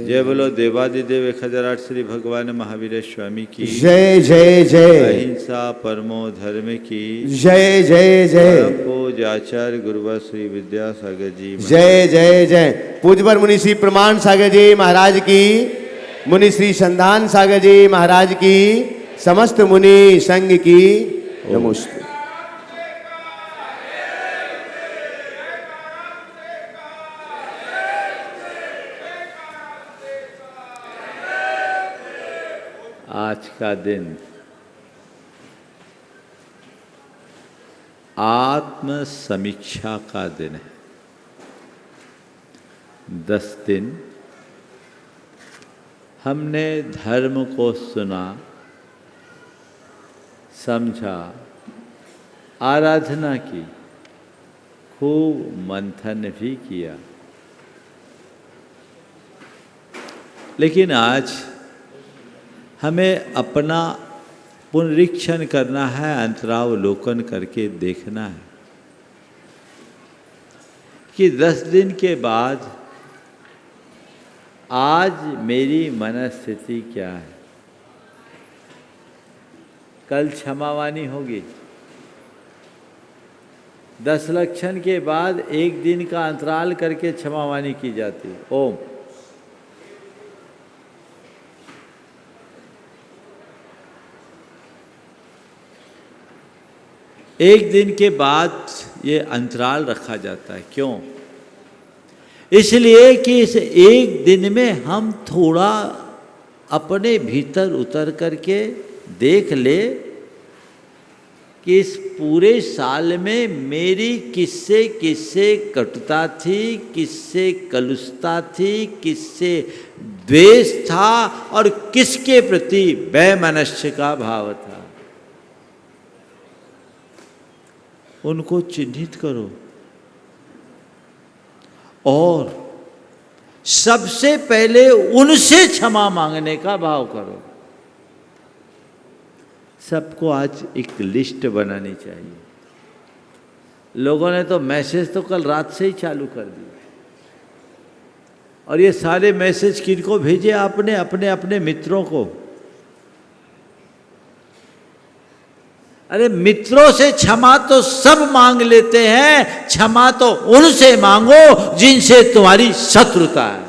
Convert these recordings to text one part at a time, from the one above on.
जय बोलो देवादिदेव 1008 श्री भगवान महावीर स्वामी की जय जय जय। अहिंसा परमो धर्म की जय जय जय। पूज्य आचार्य गुरुवर श्री विद्यासागर जी जय जय जय। पूज्यवर मुनि श्री प्रमाण सागर जी महाराज की, मुनि श्री संधान सागर जी महाराज की, समस्त मुनि संघ की नमस्ते। आज का दिन आत्म समीक्षा का दिन है। 10 दिन हमने धर्म को सुना, समझा, आराधना की, खूब मंथन भी किया। लेकिन आज हमें अपना पुनरीक्षण करना है, अंतरावलोकन करके देखना है कि 10 दिन के बाद आज मेरी मनस्थिति क्या है। कल क्षमावानी होगी। 10 लक्षण के बाद एक दिन का अंतराल करके क्षमावानी की जाती है। ओम। एक दिन के बाद ये अंतराल रखा जाता है। क्यों? इसलिए कि इस एक दिन में हम थोड़ा अपने भीतर उतर करके देख ले कि इस पूरे साल में मेरी किससे किससे कटुता थी, किससे कलुषता थी, किससे द्वेष था और किसके प्रति वैमनस्य का भाव था। उनको चिन्हित करो और सबसे पहले उनसे क्षमा मांगने का भाव करो। सबको आज एक लिस्ट बनानी चाहिए। लोगों ने तो मैसेज तो कल रात से ही चालू कर दिए और ये सारे मैसेज किनको भेजे आपने? अपने अपने मित्रों को। अरे मित्रों से क्षमा तो सब मांग लेते हैं, क्षमा तो उनसे मांगो जिनसे तुम्हारी शत्रुता है।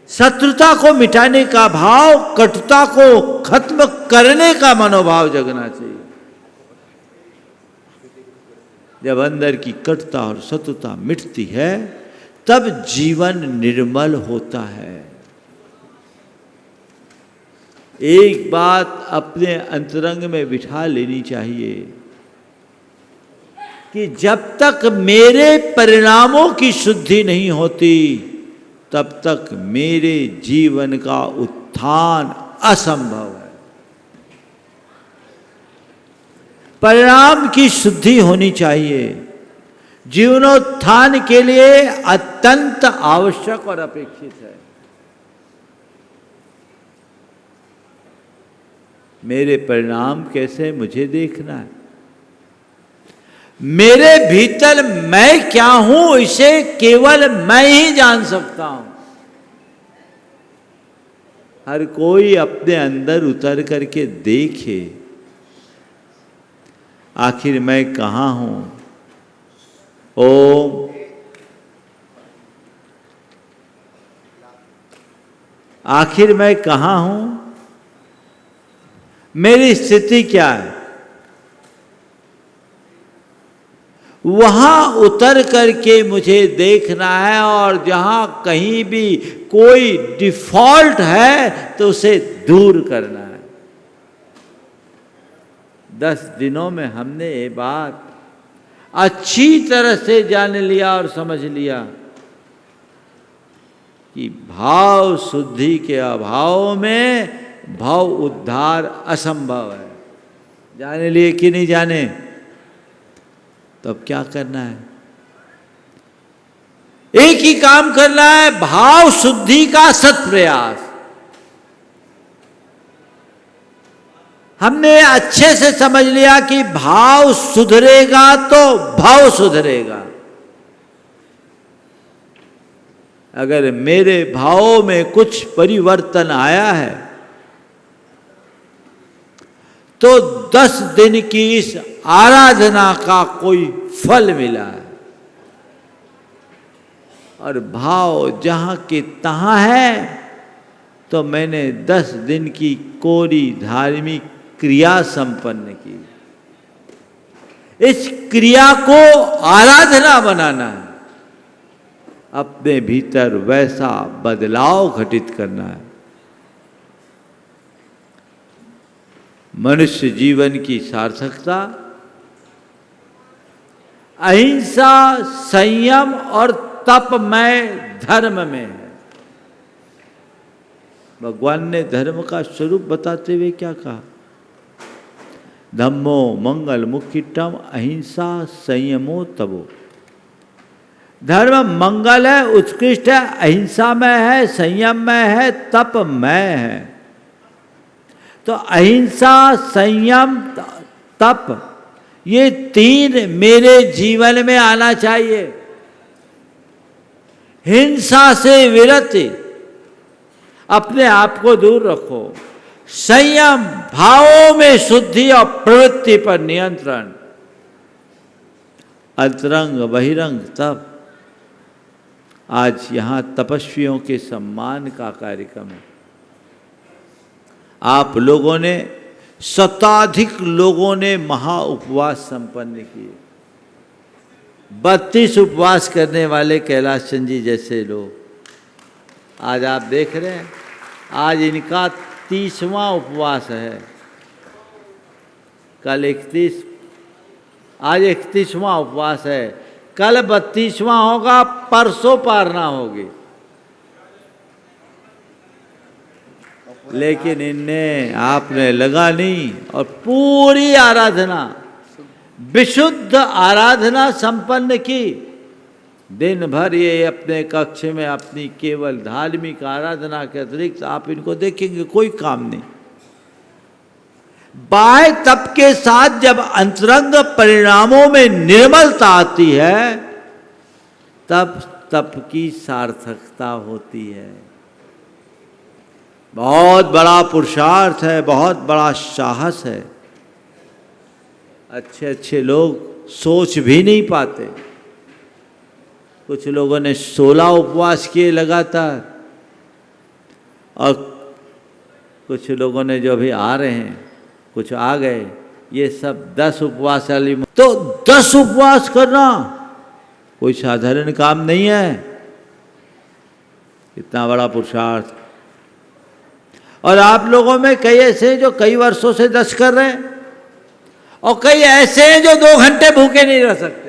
शत्रुता को मिटाने का भाव, कटुता को खत्म करने का मनोभाव जगना चाहिए। जब अंदर की कटुता और शत्रुता मिटती है तब जीवन निर्मल होता है। एक बात अपने अंतरंग में बिठा लेनी चाहिए कि जब तक मेरे परिणामों की शुद्धि नहीं होती तब तक मेरे जीवन का उत्थान असंभव है। परिणाम की शुद्धि होनी चाहिए। जीवनोत्थान के लिए अत्यंत आवश्यक और अपेक्षित है। मेरे परिणाम कैसे मुझे देखना है। मेरे भीतर मैं क्या हूं इसे केवल मैं ही जान सकता हूं। हर कोई अपने अंदर उतर करके देखे आखिर मैं कहां हूं। ओम। आखिर मैं कहां हूं, मेरी स्थिति क्या है, वहां उतर करके मुझे देखना है। और जहां कहीं भी कोई डिफॉल्ट है तो उसे दूर करना है। 10 दिनों में हमने ये बात अच्छी तरह से जान लिया और समझ लिया कि भाव शुद्धि के अभाव में भाव उद्धार असंभव है। जाने लिए कि नहीं जाने? तो अब क्या करना है? एक ही काम करना है, भाव शुद्धि का सत प्रयास। हमने अच्छे से समझ लिया कि भाव सुधरेगा तो भाव सुधरेगा। अगर मेरे भावों में कुछ परिवर्तन आया है तो 10 दिन की इस आराधना का कोई फल मिला है। और भाव जहां के तहां है तो मैंने 10 दिन की कोरी धार्मिक क्रिया संपन्न की। इस क्रिया को आराधना बनाना है, अपने भीतर वैसा बदलाव घटित करना है। मनुष्य जीवन की सार्थकता अहिंसा, संयम और तपमय धर्म में है। भगवान ने धर्म का स्वरूप बताते हुए क्या कहा? धम्मो मंगल मुख्यतम अहिंसा संयमो तपो। धर्म मंगल है, उत्कृष्ट है, अहिंसा में है, संयम में है, तप में है। तो अहिंसा, संयम, तप, ये 3 मेरे जीवन में आना चाहिए। हिंसा से विरति, अपने आप को दूर रखो। संयम, भावों में शुद्धि और प्रवृत्ति पर नियंत्रण। अंतरंग बहिरंग तप। आज यहां तपस्वियों के सम्मान का कार्यक्रम है। आप लोगों ने, शताधिक लोगों ने महा उपवास संपन्न किए। 32 उपवास करने वाले कैलाश चंद जी जैसे लोग आज आप देख रहे हैं। आज इनका 30वां उपवास है। कल 31, आज 31वां उपवास है। कल 32वां होगा, परसों पारना होगी। लेकिन इनने, आपने लगा नहीं और पूरी आराधना, विशुद्ध आराधना संपन्न की। दिन भर ये अपने कक्ष में अपनी केवल धार्मिक आराधना के अतिरिक्त आप इनको देखेंगे कोई काम नहीं। बाह्य तप के साथ जब अंतरंग परिणामों में निर्मलता आती है तब तप की सार्थकता होती है। बहुत बड़ा पुरुषार्थ है, बहुत बड़ा साहस है। अच्छे अच्छे लोग सोच भी नहीं पाते। कुछ लोगों ने 16 उपवास किए लगातार, और कुछ लोगों ने जो अभी आ रहे हैं, कुछ आ गए, ये सब 10 उपवास वाली। तो 10 उपवास करना कोई साधारण काम नहीं है। इतना बड़ा पुरुषार्थ। और आप लोगों में कई ऐसे हैं जो कई वर्षों से 10 कर रहे हैं, और कई ऐसे हैं जो 2 घंटे भूखे नहीं रह सकते।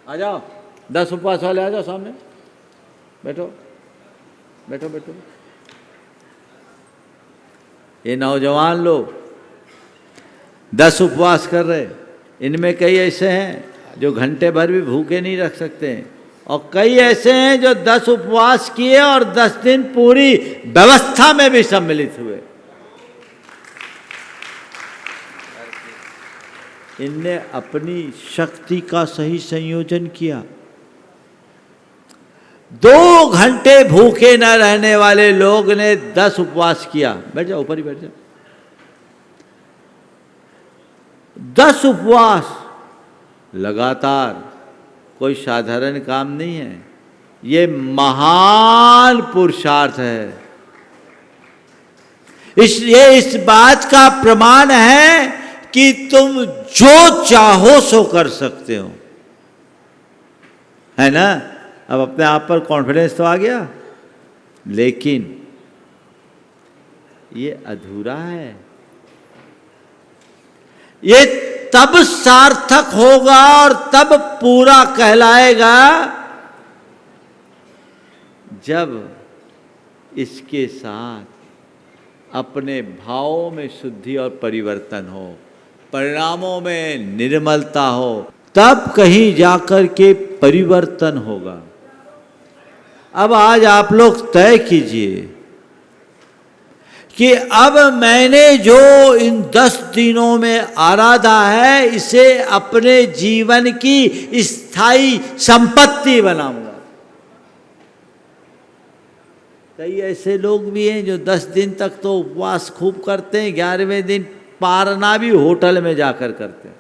आ जाओ, 10 उपवास वाले आ जाओ सामने, बैठो बैठो बैठो। ये नौजवान लोग 10 उपवास कर रहे, इनमें कई ऐसे हैं जो घंटे भर भी भूखे नहीं रख सकते हैं, और कई ऐसे हैं जो 10 उपवास किए और 10 दिन पूरी व्यवस्था में भी सम्मिलित हुए। इनने अपनी शक्ति का सही संयोजन किया। 2 घंटे भूखे न रहने वाले लोग ने 10 उपवास किया। बैठ जाओ, ऊपर ही बैठ जाओ। 10 उपवास लगातार कोई साधारण काम नहीं है। ये महान पुरुषार्थ है। ये इस बात का प्रमाण है कि तुम जो चाहो सो कर सकते हो, है ना। अब अपने आप पर कॉन्फिडेंस तो आ गया, लेकिन ये अधूरा है। ये तब सार्थक होगा और तब पूरा कहलाएगा जब इसके साथ अपने भावों में शुद्धि और परिवर्तन हो, परिणामों में निर्मलता हो, तब कहीं जाकर के परिवर्तन होगा। अब आज आप लोग तय कीजिए कि अब मैंने जो इन 10 दिनों में आराधा है, इसे अपने जीवन की स्थायी संपत्ति बनाऊंगा। कई ऐसे लोग भी हैं जो 10 दिन तक तो उपवास खूब करते हैं, 11वें दिन पारना भी होटल में जाकर करते हैं।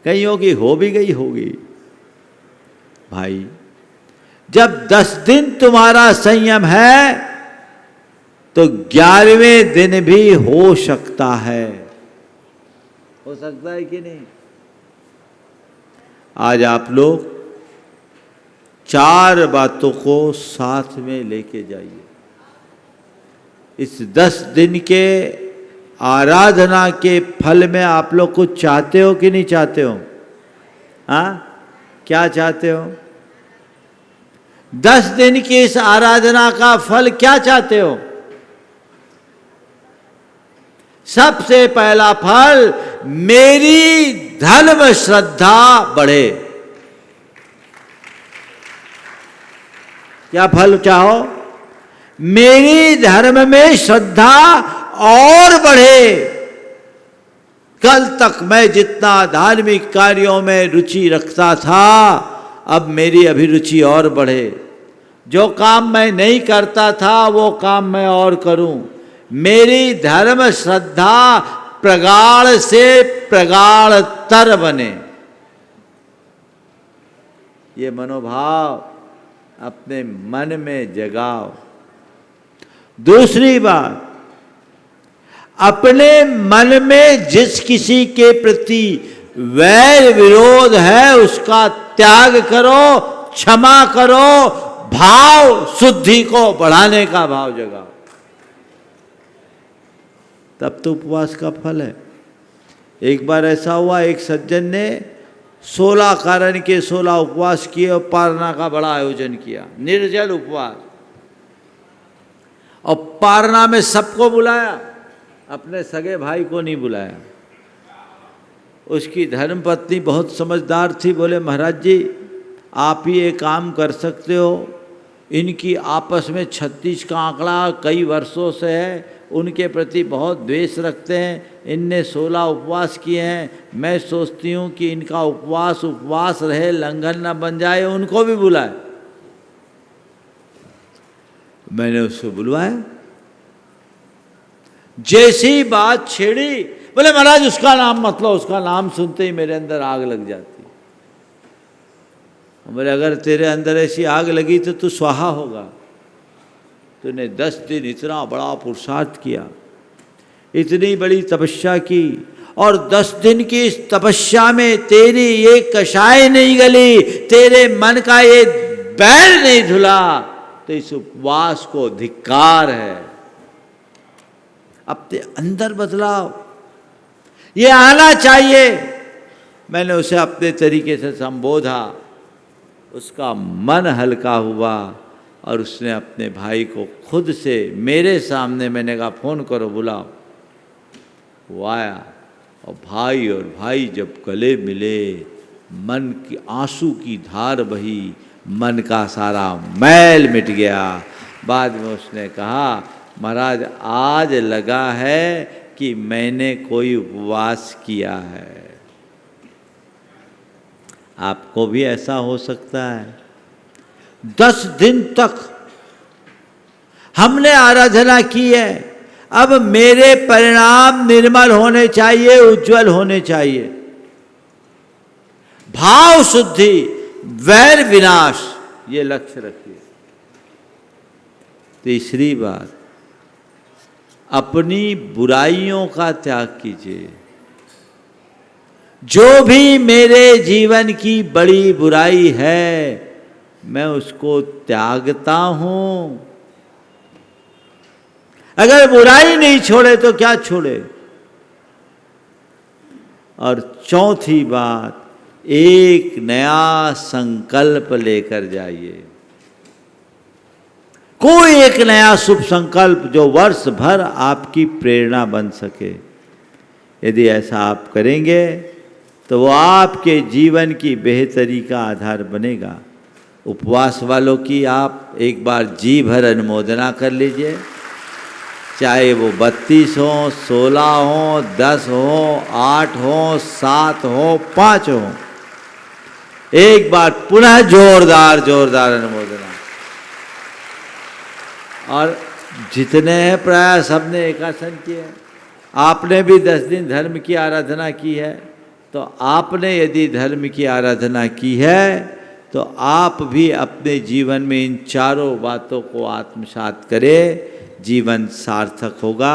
कईयों की हो भी गई होगी। भाई जब 10 दिन तुम्हारा संयम है तो 11वें दिन भी हो सकता है। हो सकता है कि नहीं? आज आप लोग 4 बातों को साथ में लेके जाइए। इस 10 दिन के आराधना के फल में आप लोग कुछ चाहते हो कि नहीं चाहते हो? हाँ, क्या चाहते हो? 10 दिन की इस आराधना का फल क्या चाहते हो? सबसे पहला फल, मेरी धर्म श्रद्धा बढ़े। क्या फल चाहो? मेरी धर्म में श्रद्धा और बढ़े। कल तक मैं जितना धार्मिक कार्यों में रुचि रखता था, अब मेरी अभिरुचि और बढ़े। जो काम मैं नहीं करता था वो काम मैं और करूं। मेरी धर्म श्रद्धा प्रगाढ़ से प्रगाढ़तर बने। ये मनोभाव अपने मन में जगाओ। दूसरी बात, अपने मन में जिस किसी के प्रति वैर विरोध है उसका त्याग करो, क्षमा करो, भाव शुद्धि को बढ़ाने का भाव जगाओ। तब तो उपवास का फल है। एक बार ऐसा हुआ, एक सज्जन ने 16 कारण के 16 उपवास किए और पारना का बड़ा आयोजन किया, निर्जल उपवास। और पारना में सबको बुलाया, अपने सगे भाई को नहीं बुलाया। उसकी धर्मपत्नी बहुत समझदार थी, बोले महाराज जी आप ही एक काम कर सकते हो, इनकी आपस में 36 का आंकड़ा कई वर्षों से है, उनके प्रति बहुत द्वेष रखते हैं, इनने 16 उपवास किए हैं, मैं सोचती हूँ कि इनका उपवास रहे, लंघन न बन जाए, उनको भी बुलाए। मैंने उसको बुलवाया। जैसी बात छेड़ी, बोले महाराज उसका नाम मत लो, उसका नाम सुनते ही मेरे अंदर आग लग जाती। बोले अगर तेरे अंदर ऐसी आग लगी तो तू स्वाहा होगा। तूने 10 दिन इतना बड़ा पुरुषार्थ किया, इतनी बड़ी तपस्या की, और 10 दिन की इस तपस्या में तेरी ये कषाय नहीं गली, तेरे मन का ये बैर नहीं धुला, तो इस उपवास को धिक्कार है। अपने अंदर बदलाव ये आना चाहिए। मैंने उसे अपने तरीके से संबोधा, उसका मन हल्का हुआ और उसने अपने भाई को खुद से मेरे सामने, मैंने कहा फ़ोन करो बुलाओ, वो आया। और भाई जब गले मिले, मन की आंसू की धार बही, मन का सारा मैल मिट गया। बाद में उसने कहा महाराज आज लगा है कि मैंने कोई उपवास किया है। आपको भी ऐसा हो सकता है। 10 दिन तक हमने आराधना की है, अब मेरे परिणाम निर्मल होने चाहिए, उज्जवल होने चाहिए। भाव शुद्धि, वैर विनाश, ये लक्ष्य रखिए। तीसरी बात, अपनी बुराइयों का त्याग कीजिए। जो भी मेरे जीवन की बड़ी बुराई है मैं उसको त्यागता हूं। अगर बुराई नहीं छोड़े तो क्या छोड़े। और चौथी बात, एक नया संकल्प लेकर जाइए। कोई एक नया शुभ संकल्प जो वर्ष भर आपकी प्रेरणा बन सके। यदि ऐसा आप करेंगे तो वो आपके जीवन की बेहतरी का आधार बनेगा। उपवास वालों की आप एक बार जी भर अनुमोदना कर लीजिए, चाहे वो 32 हो, 16 हो, 10 हो, 8 हो, 7 हो, 5 हो। एक बार पुनः जोरदार अनुमोदना। और जितने हैं प्राय सबने एक आसन किया है। आपने भी 10 दिन धर्म की आराधना की है, तो आपने यदि धर्म की आराधना की है तो आप भी अपने जीवन में इन चारों बातों को आत्मसात करें, जीवन सार्थक होगा।